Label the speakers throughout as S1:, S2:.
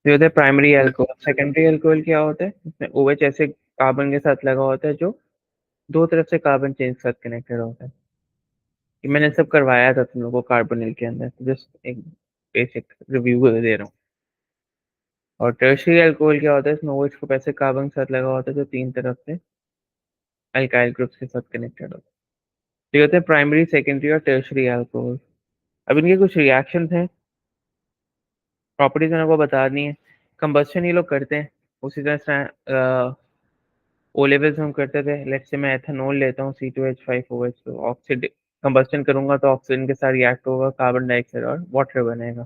S1: तो ये होता है प्राइमरी अल्कोहल। सेकेंडरी अल्कोहल क्या होता है, इसमें OH ऐसे कार्बन के साथ लगा होता है जो दो तरफ से कार्बन चेन के साथ कनेक्टेड होता है। ये मैंने सब करवाया था तुम लोगों को कार्बोनिल के अंदर, तो जस्ट एक बेसिक रिव्यू दे रहा हूँ। और टर्शियरी अल्कोहल क्या होता है, इसमें OH ग्रुप ऐसे कार्बन के साथ लगा होता है जो तीन तरफ से अल्काइल ग्रुप्स के साथ कनेक्टेड होता है। तो ये होते हैं प्राइमरी, सेकेंडरी और टर्शियरी अल्कोहल। अब इनके कुछ रिएक्शंस हैं, प्रॉपर्टीज मैंने को बता दी है। कंबस्शन ये लोग करते हैं उसी तरह से ओ लेवल्स हम करते थे। लेट्स से मैं एथेनॉल लेता हूँ C2H5OH, तो ऑक्सीड कंबस्शन करूंगा तो ऑक्सीजन के साथ रिएक्ट होगा, कार्बन डाइऑक्साइड और वाटर बनेगा।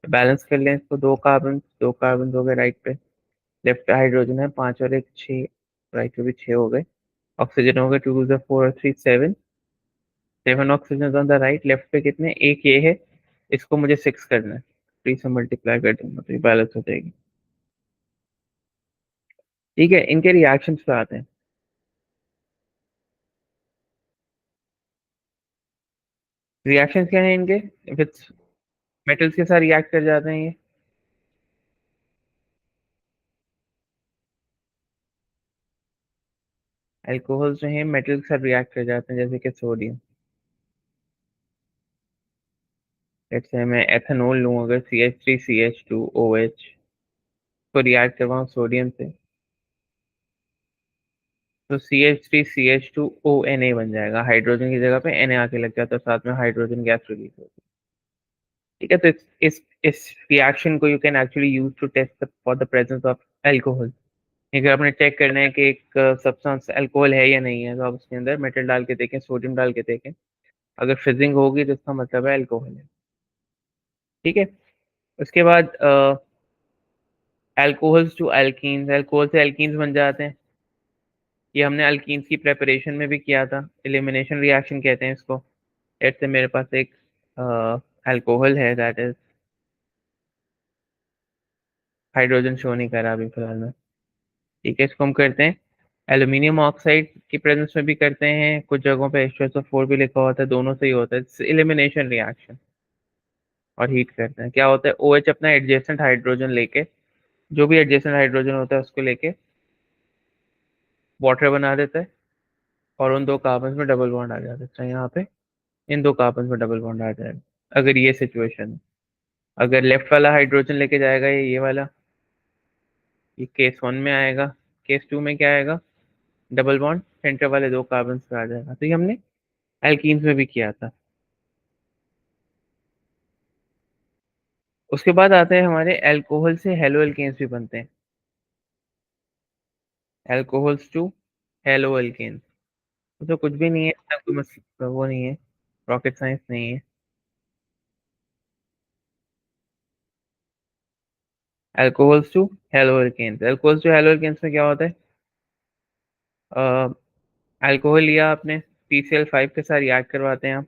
S1: बैलेंस कर लें इसको, दो कार्बन हो गए राइट पे, लेफ्ट पे हाइड्रोजन है 5 और 1 6, राइट पे भी 6 हो गए। ऑक्सीजन हो गए 2 2 4 और 3 7, 7 oxygen on the right. Left पे कितने, एक ये है, इसको मुझे 6 करना है, 3 से मल्टीप्लाई कर दूंगा तो ये बैलेंस हो जाएगी। ठीक है, इनके रिएक्शंस पे आते हैं। रिएक्शंस क्या है इनके, विथ मेटल्स के साथ रिएक्ट कर जाते हैं ये। अल्कोहल जो है मेटल के साथ रिएक्ट कर जाते हैं, जैसे कि सोडियम। जैसे मैं एथेनॉल लूँ, अगर CH3CH2OH को रिएक्ट करवाऊँ सोडियम से, तो CH3CH2ONA बन जाएगा। हाइड्रोजन की जगह पे Na आके लग जाता है, साथ में हाइड्रोजन गैस रिलीज होती है। ठीक है, तो इस रिएक्शन को you can actually use to test for the presence of alcohol. अगर आपने चेक करना है कि एक सब्सटेंस अल्कोहल है या नहीं है, तो आप उसके अंदर मेटल डाल के देखें, सोडियम डाल के देखें। अगर फिजिंग होगी तो इसका मतलब है अल्कोहल है। ठीक है, उसके बाद अल्कोहल्स टू अल्कीन्स, अल्कोहल से अल्कीन्स बन जाते हैं। ये हमने अल्कीन्स की प्रेपरेशन में भी किया था, एलिमिनेशन रिएक्शन कहते हैं इसको। ऐसे मेरे पास एक अल्कोहल है, दैट इज हाइड्रोजन शो नहीं करा अभी फिलहाल में। ठीक है, इसको हम करते हैं एल्यूमिनियम ऑक्साइड की प्रेजेंस में भी करते हैं, कुछ जगहों पे H2SO4 भी लिखा होता है, दोनों से ही होता है एलिमिनेशन रिएक्शन। और हीट करते हैं, क्या होता है, OH अपना एडजेसेंट हाइड्रोजन लेके, जो भी एडजेसेंट हाइड्रोजन होता है उसको लेके वाटर बना देता है, और उन दो कार्बन में डबल बॉन्ड आ जाता है। यहाँ पे इन दो कार्बन में डबल बॉन्ड आ जाएगा अगर ये सिचुएशन है। अगर लेफ्ट वाला हाइड्रोजन लेके जाएगा ये वाला, ये केस 1 में आएगा। केस 2 में क्या आएगा, डबल बॉन्ड सेंटर वाले दो कार्बन पे आ जाएगा। तो ये हमने एल्कीन्स में भी किया था। उसके बाद आते हैं हमारे एल्कोहल से हेलो एल्केन्स भी बनते हैं। एल्कोहल्स टू हेलो एल्केन्स, तो कुछ भी नहीं है, इसका कोई वो नहीं है, रॉकेट साइंस नहीं है। Alcohols to haloalkanes, alcohols to haloalkanes में क्या होता है, अल्कोहल लिया आपने, PCl5 के साथ रिएक्ट करवाते हैं आप।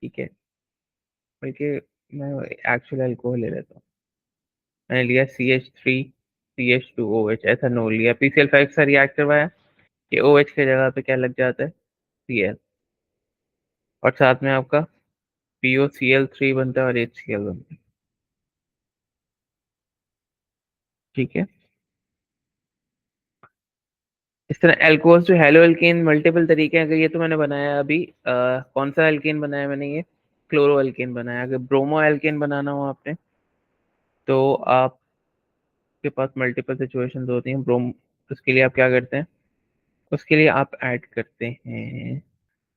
S1: ठीक है, बल्कि मैं एक्चुअल अल्कोहल ले लेता हूँ। मैंने लिया CH3CH2OH, एथेनॉल लिया, PCl5 के साथ रिएक्ट करवाया, ये OH की जगह पे क्या लग जाता है, Cl, और साथ में आपका POCl3 बनता है और HCl बनता है। ठीक है, इस तरह alcohol to haloalkane multiple तरीके हैं। अगर ये तो मैंने बनाया अभी, कौन सा एल्केन बनाया मैंने, ये क्लोरो एल्केन बनाया। अगर ब्रोमो एल्केन बनाना हो आपने, तो आपके पास मल्टीपल सिचुएशंस होती हैं। उसके लिए आप क्या करते हैं, उसके लिए आप ऐड करते हैं,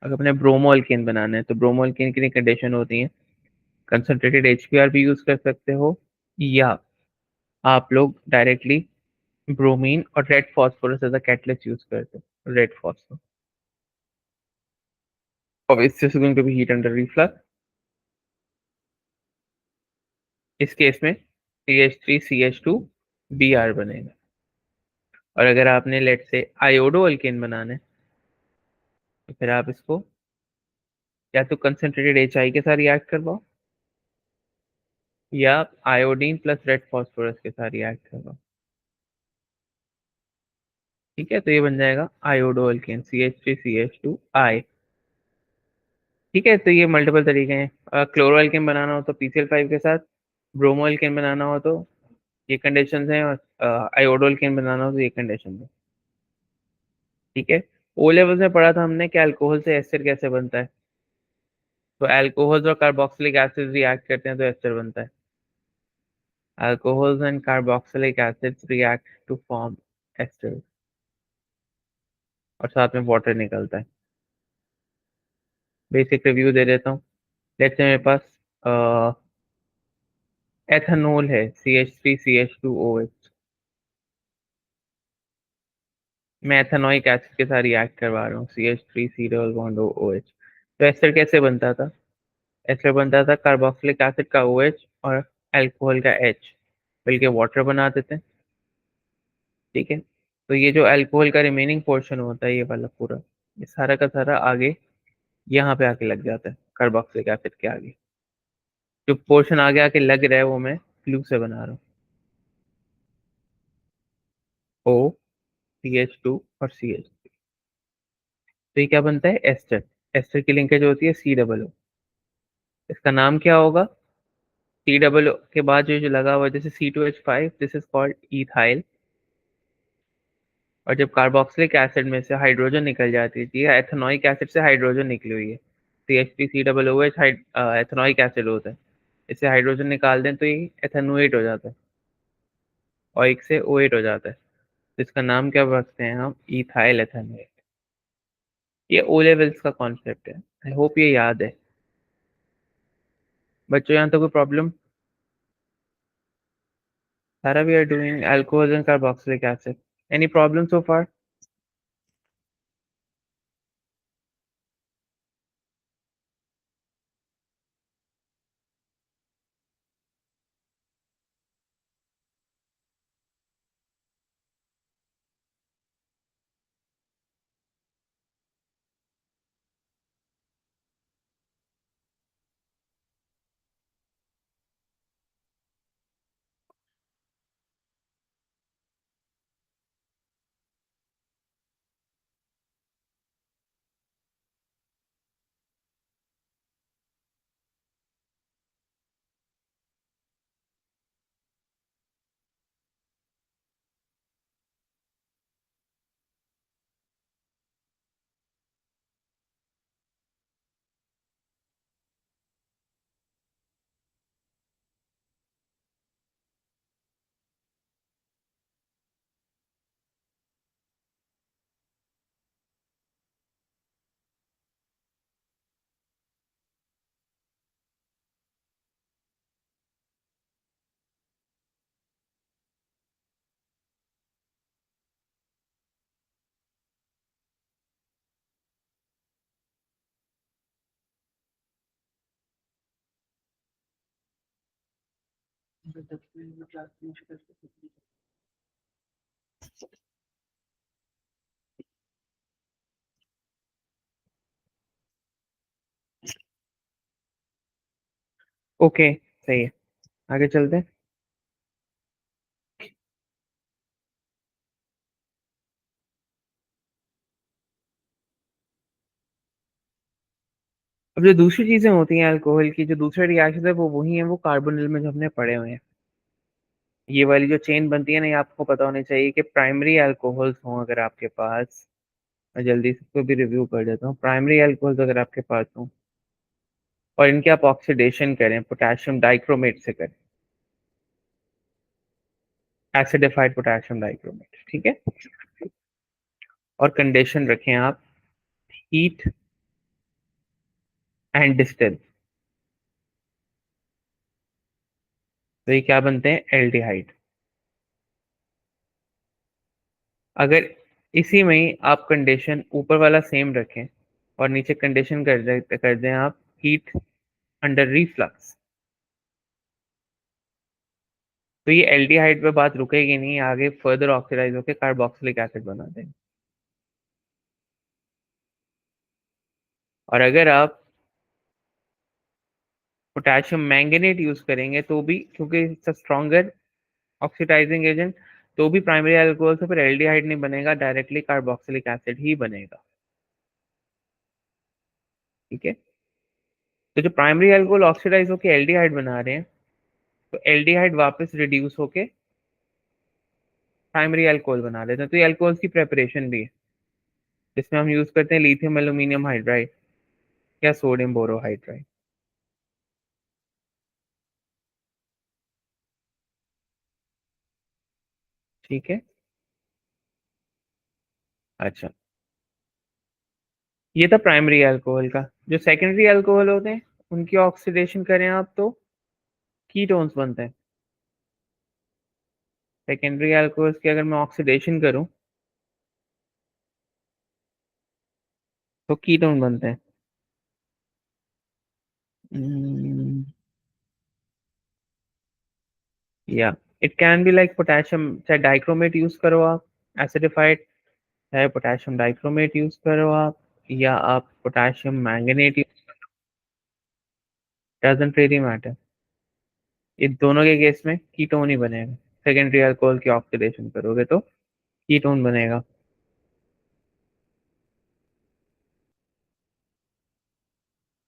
S1: अगर अपने ब्रोमो एल्केन बनाना है तो ब्रोमो एल्केन की कंडीशन होती है, कंसंट्रेटेड HBr भी यूज कर सकते हो, या आप लोग डायरेक्टली ब्रोमीन और red phosphorus as a catalyst use करते हो, रेड फॉस्फोरस। और इससे going to be heat under reflux. इस केस में CH3CH2Br बनेगा। और अगर आपने लेट से आयोडो अल्केन बनाना है, तो फिर आप इसको या तो कंसंट्रेटेड HI के साथ रिएक्ट करवाओ, या आयोडीन प्लस रेड फॉस्फोरस के साथ रिएक्ट करवाओ। ठीक है, तो ये बन जाएगा आयोडो अल्केन, CH3CH2I। ठीक है, तो ये मल्टीपल तरीके हैं। क्लोरो अल्केन बनाना हो तो PCl5 के साथ, ब्रोमो एल्केन बनाना हो तो ये कंडीशन है, और आयोडो एल्केन बनाना हो तो ये कंडीशन है। ठीक है। ओ लेवल में पढ़ा था हमने कि अल्कोहल से एस्टर कैसे बनता है। तो अल्कोहल्स और कार्बोक्सिलिक एसिड रिएक्ट करते हैं तो एस्टर बनता है। Alcohols and carboxylic acids react to form ester, और साथ में वाटर निकलता है। बेसिक रिव्यू दे देता हूँ। लेट्स से मेरे पास एथेनॉल है, CH3CH2OH। मैं एथेनॉइक एसिड के साथ रिएक्ट करवा रहा हूँ, CH3 डबल बॉन्ड OH। तो एस्टर कैसे बनता था? एस्टर बनता था कार्बोक्सिलिक एसिड का OH और अल्कोहल का H मिलके वाटर बना देते हैं। ठीक है। तो ये जो अल्कोहल का रिमेनिंग पोर्शन होता है, ये वाला पूरा, ये सारा का सारा आगे यहाँ पे आके लग जाता है कार्बोक्सिलिक एसिड के आगे। जो पोर्शन आगे आके लग रहा है वो मैं ग्लू से बना रहा हूँ, OCH2 और CH। तो ये क्या बनता है? एस्टर। एस्टर की लिंकेज होती है C। इसका नाम क्या होगा? C के बाद जो लगा हुआ है, जैसे C2H5, this is called ethyl. और जब कार्बोक्सिलिक एसिड में से हाइड्रोजन निकल जाती है, ये एथेनॉइक एसिड से हाइड्रोजन निकली हुई है, CH3COOH एथेनॉइक एसिड होता है। इससे हाइड्रोजन निकाल दें तो ये एथेनोएट हो जाता है, और एक से OH हो जाता है। तो इसका नाम क्या रखते हैं हम? Ethyl ethanoate. ये ओ लेवल्स का कॉन्सेप्ट है, आई होप ये याद है। बच्चों यहाँ तो कोई प्रॉब्लम? सारा we are doing alcohol and carboxylic acid. Any problem so far? Okay, सही है। आगे चलते हैं। अब जो दूसरी चीजें होती हैं अल्कोहल की, जो दूसरे रिएक्शन है, वो वही है, वो कार्बोनिल में जो हमने पढ़े हुए हैं। ये वाली जो चेन बनती है ना, ये आपको पता होनी चाहिए कि प्राइमरी अल्कोहल्स हों अगर आपके पास। मैं जल्दी से इसको भी रिव्यू कर देता हूँ। प्राइमरी अल्कोहल्स अगर आपके पास हों और इनके आप ऑक्सीडेशन करें, पोटेशियम डाइक्रोमेट से करें, एसिडिफाइड पोटेशियम डाइक्रोमेट, ठीक है। और कंडीशन रखें आप हीट एंड डिस्टेंस, तो ये क्या बनते हैं? एल्डिहाइड। अगर इसी में ही आप कंडीशन ऊपर वाला सेम रखें और नीचे कंडीशन कर दें आप हीट अंडर रिफ्लक्स, तो ये एल्डिहाइड पे बात रुकेगी नहीं, आगे फर्दर ऑक्सीडाइज होकर कार्बोक्सिलिक एसिड बना देंगे। और अगर आप पोटेशियम मैंगनीट यूज करेंगे तो भी, क्योंकि इट्स स्ट्रॉन्गर ऑक्सीडाइजिंग एजेंट, तो भी प्राइमरी अल्कोहल से फिर एल्डिहाइड नहीं बनेगा, डायरेक्टली कार्बोक्सिलिक एसिड ही बनेगा। ठीक है। तो जो प्राइमरी अल्कोहल ऑक्सीडाइज होकर एल्डिहाइड बना रहे हैं, तो एल्डिहाइड वापस रिड्यूस होके प्राइमरी अल्कोहल बना देते हैं। तो ये अल्कोहल की प्रेपरेशन भी है, जिसमें हम यूज करते हैं लिथियम एल्यूमिनियम हाइड्राइड या सोडियम बोरोहाइड्राइड। ठीक है। अच्छा, ये था प्राइमरी अल्कोहल का। जो सेकेंडरी अल्कोहल होते हैं उनकी ऑक्सीडेशन करें आप तो कीटोन्स बनते हैं। सेकेंडरी अल्कोहल्स की अगर मैं ऑक्सीडेशन करूं तो कीटोन बनते हैं। Hmm, या it can be like potassium, चाहे डाइक्रोमेट यूज करो आप एसिडिफाइड, चाहे पोटेशियम डाइक्रोमेट यूज करो आप, या आप potassium manganate use, doesn't really matter. ये दोनों के केस में कीटोन ही बनेगा। सेकेंडरी अल्कोहल की ऑक्सीडेशन करोगे तो कीटोन बनेगा।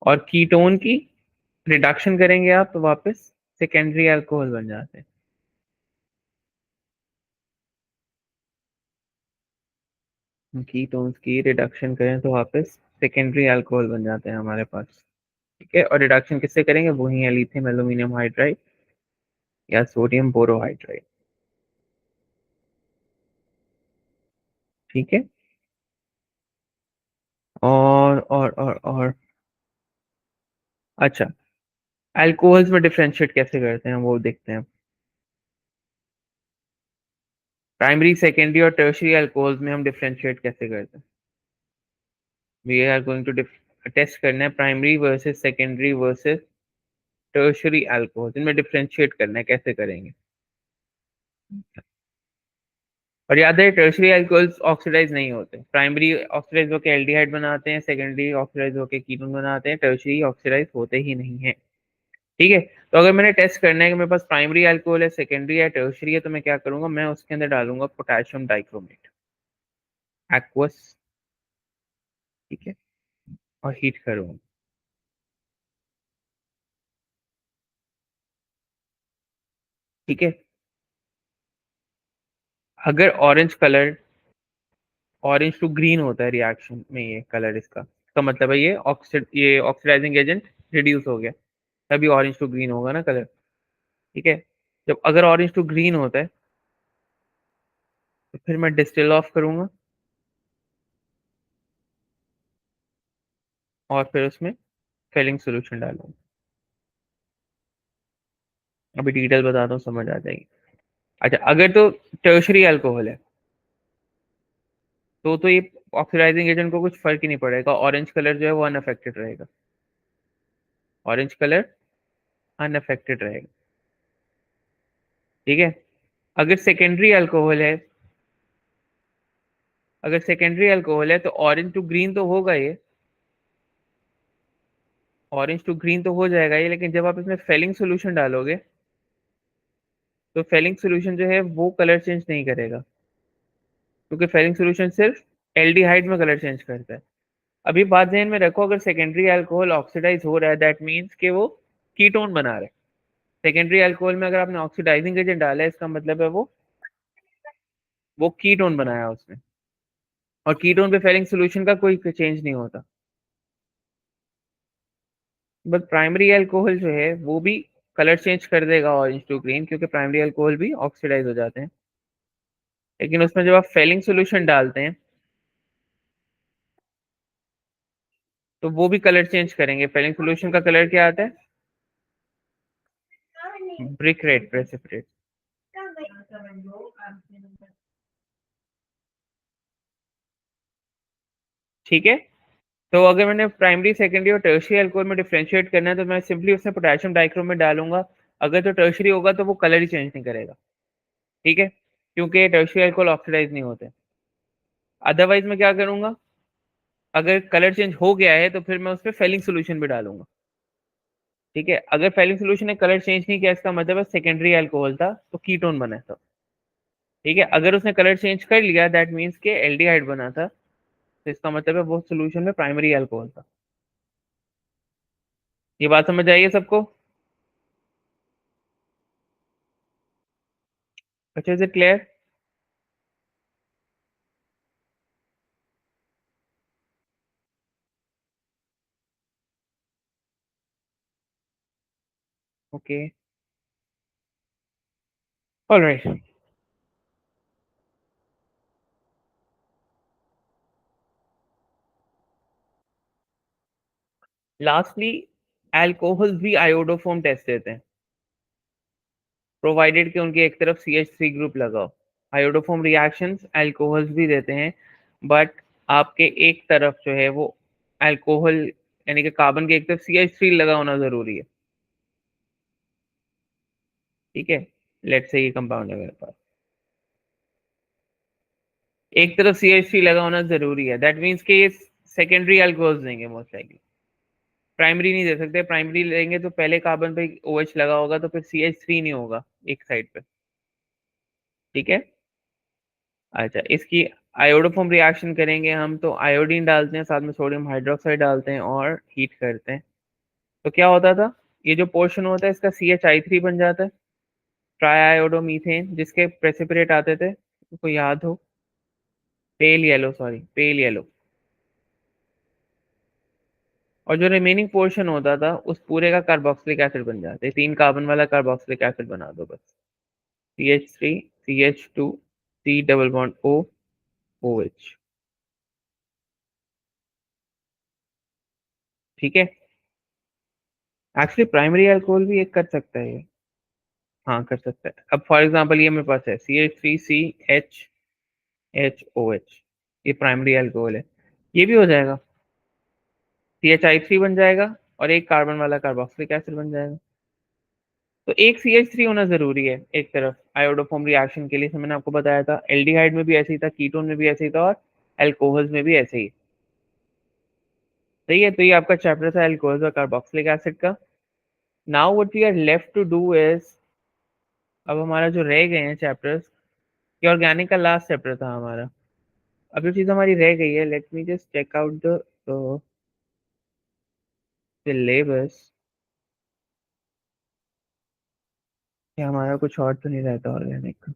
S1: और कीटोन की रिडक्शन करेंगे आप तो वापस सेकेंडरी अल्कोहल बन जाते हैं। कीटोन्स की रिडक्शन करें तो वापस सेकेंडरी अल्कोहल बन जाते हैं हमारे पास। ठीक है, और रिडक्शन किससे करेंगे? वही है लिथियम एल्यूमिनियम हाइड्राइड या सोडियम बोरोहाइड्राइड। ठीक है। और अच्छा, अल्कोहल्स में डिफरेंशिएट कैसे करते हैं वो देखते हैं। प्राइमरी सेकेंडरी और टर्शियरी अल्कोहल्स में हम डिफरेंशिएट कैसे करते हैं? We are going to test करना है primary versus secondary versus tertiary alcohol, इनमें डिफरेंशिएट करना है, कैसे करेंगे। और याद है टर्शियरी अल्कोहल्स ऑक्सीडाइज नहीं होते। प्राइमरी ऑक्सीडाइज होकर एल्डिहाइड बनाते हैं, सेकेंडरी ऑक्सीडाइज होकर कीटोन बनाते हैं, टर्शियरी ऑक्सीडाइज होते ही नहीं है। ठीक है। तो अगर मैंने टेस्ट करना है कि मेरे पास प्राइमरी अल्कोहल है, सेकेंडरी है, टर्शियरी है, तो मैं क्या करूंगा, मैं उसके अंदर डालूंगा पोटेशियम डाइक्रोमेट एक्वस। ठीक है। और हीट करूंगा। ठीक है। अगर orange colour, orange to green होता है रिएक्शन में ये कलर, इसका मतलब है ये ऑक्सीडाइजिंग एजेंट रिड्यूस हो गया, तभी ऑरेंज टू ग्रीन होगा ना कलर। ठीक है। जब अगर ऑरेंज टू ग्रीन होता है तो फिर मैं डिस्टिल ऑफ करूंगा और फिर उसमें फिलिंग सोल्यूशन डालूंगा। अभी डिटेल बताता हूँ, समझ आ जाएगी। अच्छा, अगर तो टर्शरी अल्कोहल है तो ये ऑक्सीडाइजिंग एजेंट को कुछ फर्क ही नहीं पड़ेगा, ऑरेंज कलर जो है वो अनअफेक्टेड रहेगा। ऑरेंज कलर अनअफेक्टेड रहेगा। ठीक है। अगर सेकेंडरी अल्कोहल है, अगर सेकेंडरी अल्कोहल है तो ऑरेंज टू ग्रीन तो होगा ये, ऑरेंज टू ग्रीन तो हो जाएगा ये, लेकिन जब आप इसमें फेलिंग सोल्यूशन डालोगे तो फेलिंग सोल्यूशन जो है वो कलर चेंज नहीं करेगा, क्योंकि फेलिंग सोल्यूशन सिर्फ एल्डिहाइड में कलर चेंज करता है। अभी बात ध्यान में रखो, अगर सेकेंडरी अल्कोहल ऑक्सीडाइज हो रहा है दैट मीन्स कि वो कीटोन बना रहा है। सेकेंडरी अल्कोहल में अगर आपने ऑक्सीडाइजिंग एजेंट डाला है, इसका मतलब है वो कीटोन बनाया उसने। और कीटोन पे फेलिंग सोल्यूशन का कोई चेंज नहीं होता। बट प्राइमरी अल्कोहल जो है वो भी कलर चेंज कर देगा ऑरेंज टू ग्रीन, क्योंकि प्राइमरी अल्कोहल भी ऑक्सीडाइज हो जाते हैं। लेकिन उसमें जब आप फेलिंग सोल्यूशन डालते हैं तो वो भी कलर चेंज करेंगे। फेलिंग सोल्यूशन का कलर क्या आता है? Brick red precipitate. ठीक है। तो अगर मैंने प्राइमरी सेकेंडरी और टर्शियरी अल्कोहल में डिफरेंशिएट करना है तो मैं सिंपली उसमें पोटेशियम डाइक्रोमेट डालूंगा। अगर तो टर्शियरी होगा तो वो कलर ही चेंज नहीं करेगा। ठीक है, क्योंकि टर्शियरी अल्कोहल ऑक्सीडाइज नहीं होते। अदरवाइज मैं क्या करूंगा, अगर कलर चेंज हो गया है तो फिर मैं उसमें फेलिंग सोल्यूशन भी डालूंगा। ठीक है। अगर फेलिंग सोल्यूशन ने कलर चेंज नहीं किया, इसका मतलब है सेकेंडरी अल्कोहल था तो कीटोन बना था। ठीक है। अगर उसने कलर चेंज कर लिया दैट मीन्स के एल्डिहाइड बना था, तो इसका मतलब है वो सोल्यूशन में प्राइमरी अल्कोहल था। ये बात समझ आई है सबको? अच्छा, is it clear? Okay, alright. Lastly, alcohol भी आयोडोफॉर्म टेस्ट देते हैं, प्रोवाइडेड कि उनके एक तरफ CH3 ग्रुप लगाओ। आयोडोफॉर्म रिएक्शंस अल्कोहल्स भी देते हैं, बट आपके एक तरफ जो है वो अल्कोहल, यानी कि कार्बन के एक तरफ CH3 लगा होना जरूरी है। ठीक है, लेट्स से ये कंपाउंड है मेरे पास, एक तरफ CH3 लगा होना जरूरी है, दैट मीन्स कि ये सेकेंडरी अल्कोहल्स देंगे मोस्ट लाइकली, प्राइमरी नहीं दे सकते। प्राइमरी लेंगे तो पहले कार्बन पे OH लगा होगा, तो फिर CH3 नहीं होगा एक साइड पे। ठीक है। अच्छा, इसकी आयोडोफॉर्म रिएक्शन करेंगे हम, तो आयोडीन डालते हैं, साथ में सोडियम हाइड्रोक्साइड डालते हैं और हीट करते हैं। तो क्या होता था, ये जो पोर्शन होता है इसका CHI3 बन जाता है, ट्राई आयोडोमीथेन, जिसके प्रेसिपिटेट आते थे, को याद हो, pale yellow, sorry pale yellow. और जो रिमेनिंग पोर्शन होता था उस पूरे का कार्बोक्सिलिक एसिड बन जाता है, 3 कार्बन वाला कार्बोक्सिलिक एसिड बना दो बस, CH3, CH2, C double bond O, OH। ठीक है। एक्चुअली प्राइमरी अल्कोहल भी एक कर सकता है ये। हाँ, कर सकता है। अब फॉर एग्जांपल ये मेरे पास है CH3CHHOH, ये प्राइमरी अल्कोहल है, ये भी हो जाएगा, CHI3 बन जाएगा और एक कार्बन वाला कार्बोक्सिलिक एसिड बन जाएगा। तो एक CH3 होना जरूरी है एक तरफ आयोडोफॉर्म रिएक्शन के लिए, मैंने आपको बताया था, एल्डिहाइड में भी ऐसे ही था, कीटोन में भी ऐसे ही था, और एल्कोहल्स में भी ऐसे ही। सही है, तो ये आपका चैप्टर था एल्कोहल्स और कार्बोक्सिलिक एसिड का। Now what we are left to do is, अब हमारा जो रह गए हैं चैप्टर्स, ये ऑर्गेनिक का लास्ट चैप्टर था हमारा। अब जो चीज हमारी रह गई है, let me just check out the syllabus, कि हमारा कुछ और तो नहीं रहता ऑर्गेनिक का।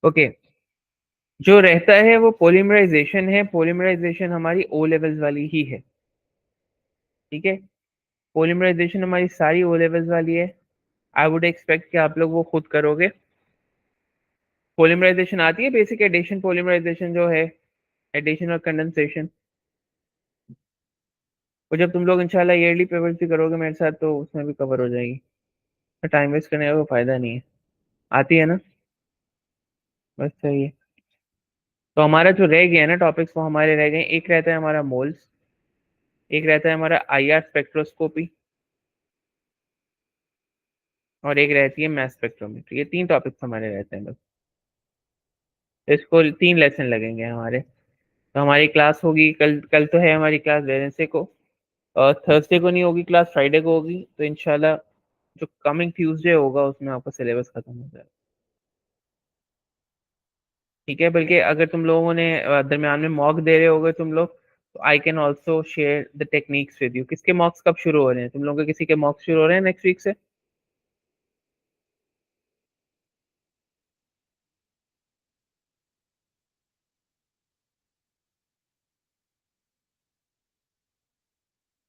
S1: ओके, जो रहता है वो पोलीमराइजेशन है, पोलीमराइजेशन हमारी O लेवल्स वाली ही है। ठीक है, पोलीमराइजेशन हमारी सारी O लेवल्स वाली है। आई वुड एक्सपेक्ट कि आप लोग वो खुद करोगे। पोलीमराइजेशन आती है, बेसिक एडिशन पोलीमराइजेशन जो है, एडिशन और कंडेंसेशन। वो जब तुम लोग इंशाल्लाह ईयरली पेपर्स भी करोगे मेरे साथ, तो उसमें भी कवर हो जाएगी, तो टाइम वेस्ट करने का कोई फायदा नहीं है। आती है ना? बस सही है। तो हमारा जो रह गया है ना टॉपिक्स, वो हमारे रह गए, एक रहता है हमारा मोल्स, एक रहता है हमारा IR स्पेक्ट्रोस्कोपी, और एक रहती है मैस स्पेक्ट्रोमेट्री। ये 3 टॉपिक्स हमारे रहते हैं बस। इसको 3 लेसन लगेंगे हमारे। तो हमारी क्लास होगी कल, कल तो है हमारी क्लास वेडनेसडे को, और थर्सडे को नहीं होगी क्लास, फ्राइडे को होगी। तो इंशाल्लाह जो कमिंग ट्यूसडे होगा उसमें आपका सिलेबस खत्म हो जाएगा। ठीक है, बल्कि अगर तुम लोगों ने दरमियान में मॉक दे रहे होगे तुम लोग, तो I can also share the techniques with you. किसके मॉक्स कब शुरू हो रहे हैं तुम लोगों के? किसी के मॉक्स शुरू हो रहे हैं नेक्स्ट वीक से?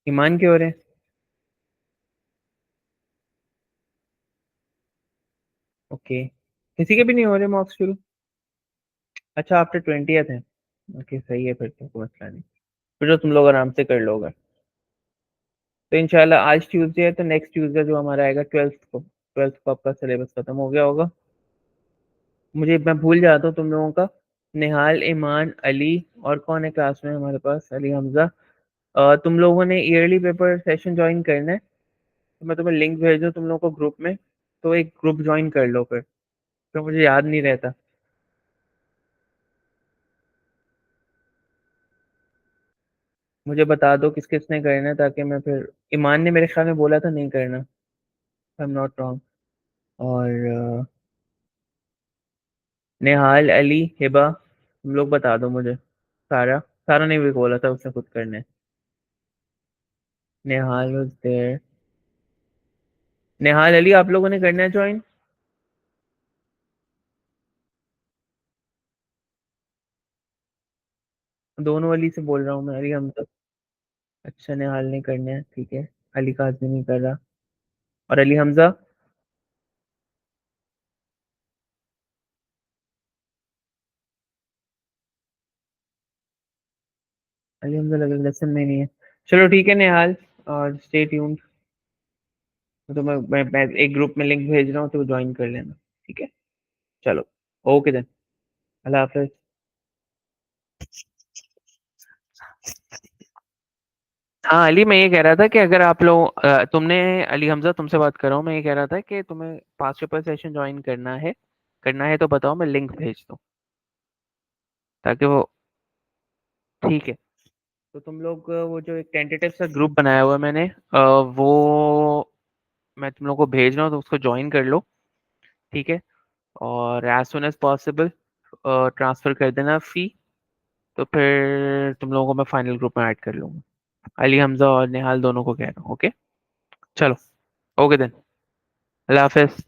S1: ईमान के हो रहे हैं? ओके, किसी के भी नहीं हो रहे मॉक्स शुरू? अच्छा, आफ्टर 20th है। ओके, सही है, फिर तो कोई मसला नहीं, फिर तो तुम लोग आराम से कर लोगे। तो इंशाल्लाह आज ट्यूसडे है, तो नेक्स्ट ट्यूसडे जो हमारा आएगा 12th को आपका सिलेबस खत्म हो गया होगा। मुझे, मैं भूल जाता हूँ तुम लोगों का, निहाल, ईमान, अली, और कौन है क्लास में हमारे पास? अली हमजा। तुम लोगों ने ईयरली पेपर सेशन ज्वाइन करना है, तो मैं तुम्हें लिंक भेज दूँ तुम लोगों को ग्रुप में, तो एक ग्रुप ज्वाइन कर लो फिर, तो मुझे याद नहीं रहता। मुझे बता दो किस किसने करना है, ताकि मैं फिर, ईमान ने मेरे ख्याल में बोला था नहीं करना, आई एम नॉट रॉन्ग। और नेहाल, अली, हिबा, तुम लोग बता दो मुझे। सारा, सारा ने भी बोला था उसने खुद करने। Nehal was there. नेहाल, अली, आप लोगों ने करना है ज्वाइन? दोनों अली से बोल रहा हूँ मैं, अली हमजा। अच्छा, नेहाल ने करना है, ठीक है। अली काजी नहीं कर रहा। और अली हमजा? अली हमजा लगे लेसन में नहीं है। चलो ठीक है नेहाल, और स्टे ट्यून्ड। तो मैं एक ग्रुप में लिंक भेज रहा हूँ, तो ज्वाइन कर लेना। ठीक है, चलो। Okay then. अल्लाह हाफिज। हाँ अली, मैं ये कह रहा था कि अगर आप लोग तुमने, अली हमजा तुमसे बात कर रहा हूँ, मैं ये कह रहा था कि तुम्हें पांच पेपर सेशन ज्वाइन करना है तो बताओ, मैं लिंक भेज दूँ ताकि वो। ठीक है। तो तुम लोग वो जो एक टेंटेटिव सा ग्रुप बनाया हुआ है मैंने, वो मैं तुम लोग को भेज रहा हूँ, तो उसको ज्वाइन कर लो। ठीक है। और as soon as possible transfer कर देना फी। तो फिर तुम लोगों को मैं फाइनल ग्रुप में ऐड कर लूंगा। अली हमजा और निहाल दोनों को कह रहा हूँ। ओके, चलो। Okay then. अल्लाह हाफिज।